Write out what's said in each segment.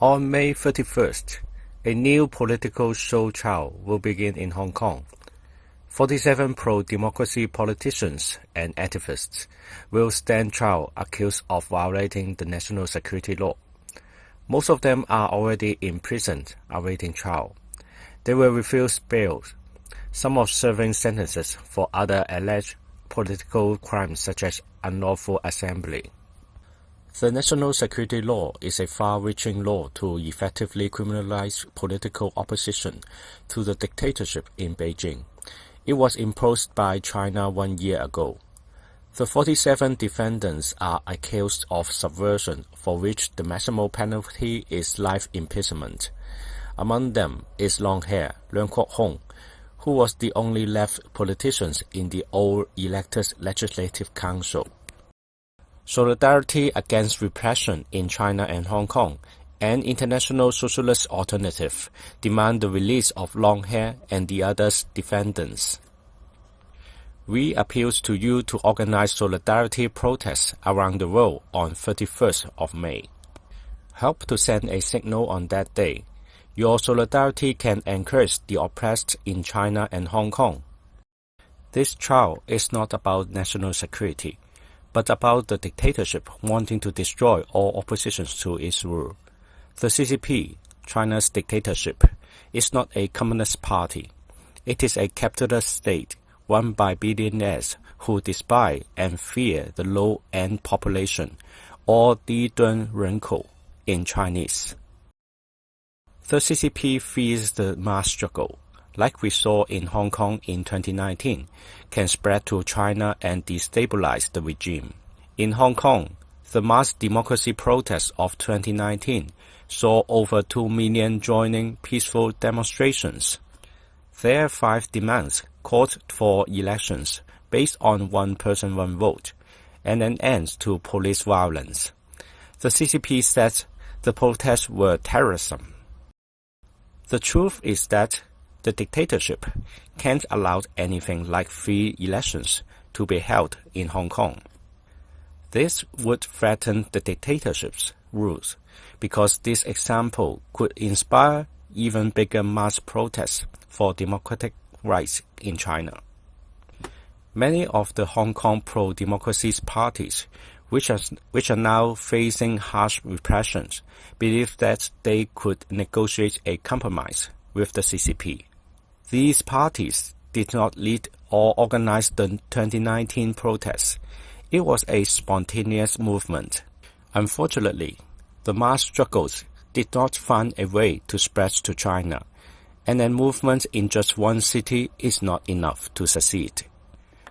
On May 31st, a new political show trial will begin in Hong Kong. 47 pro-democracy politicians and activists will stand trial accused of violating the national security law. Most of them are already imprisoned awaiting trial. They will refuse bail, some of serving sentences for other alleged political crimes such as unlawful assembly. The national security law is a far-reaching law to effectively criminalize political opposition to the dictatorship in Beijing. It was imposed by China 1 year ago. The 47 defendants are accused of subversion, for which the maximum penalty is life imprisonment. Among them is Long Hair Leung Kwok-hung, who was the only left politician in the old elected Legislative Council. Solidarity Against Repression in China and Hong Kong, an international socialist alternative, demand the release of Long Hair and the other defendants. We appeal to you to organize solidarity protests around the world on 31st of May. Help to send a signal on that day. Your solidarity can encourage the oppressed in China and Hong Kong. This trial is not about national security, but about the dictatorship wanting to destroy all opposition to its rule. The CCP, China's dictatorship, is not a communist party. It is a capitalist state run by billionaires who despise and fear the low-end population, or 低端人口 in Chinese. The CCP fears the mass struggle, like we saw in Hong Kong in 2019, can spread to China and destabilize the regime. In Hong Kong, the mass democracy protests of 2019 saw over 2 million joining peaceful demonstrations. Their 5 demands called for elections based on one person, one vote, and an end to police violence. The CCP said the protests were terrorism. The truth is that the dictatorship can't allow anything like free elections to be held in Hong Kong. This would threaten the dictatorship's rules, because this example could inspire even bigger mass protests for democratic rights in China. Many of the Hong Kong pro-democracy parties, which are now facing harsh repressions, believe that they could negotiate a compromise with the CCP. These parties did not lead or organize the 2019 protests. It was a spontaneous movement. Unfortunately, the mass struggles did not find a way to spread to China, and a movement in just one city is not enough to succeed.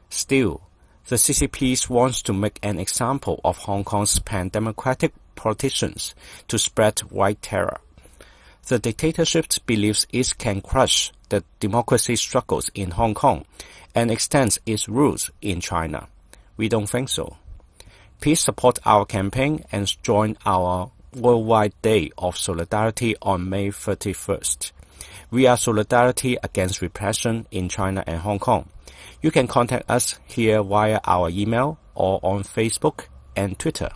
Still, the CCP wants to make an example of Hong Kong's pan-democratic politicians to spread white terror. The dictatorship believes it can crush the democracy struggles in Hong Kong and extends its roots in China. We don't think so. Please support our campaign and join our worldwide Day of Solidarity on May 31st. We are Solidarity Against Repression in China and Hong Kong. You can contact us here via our email or on Facebook and Twitter.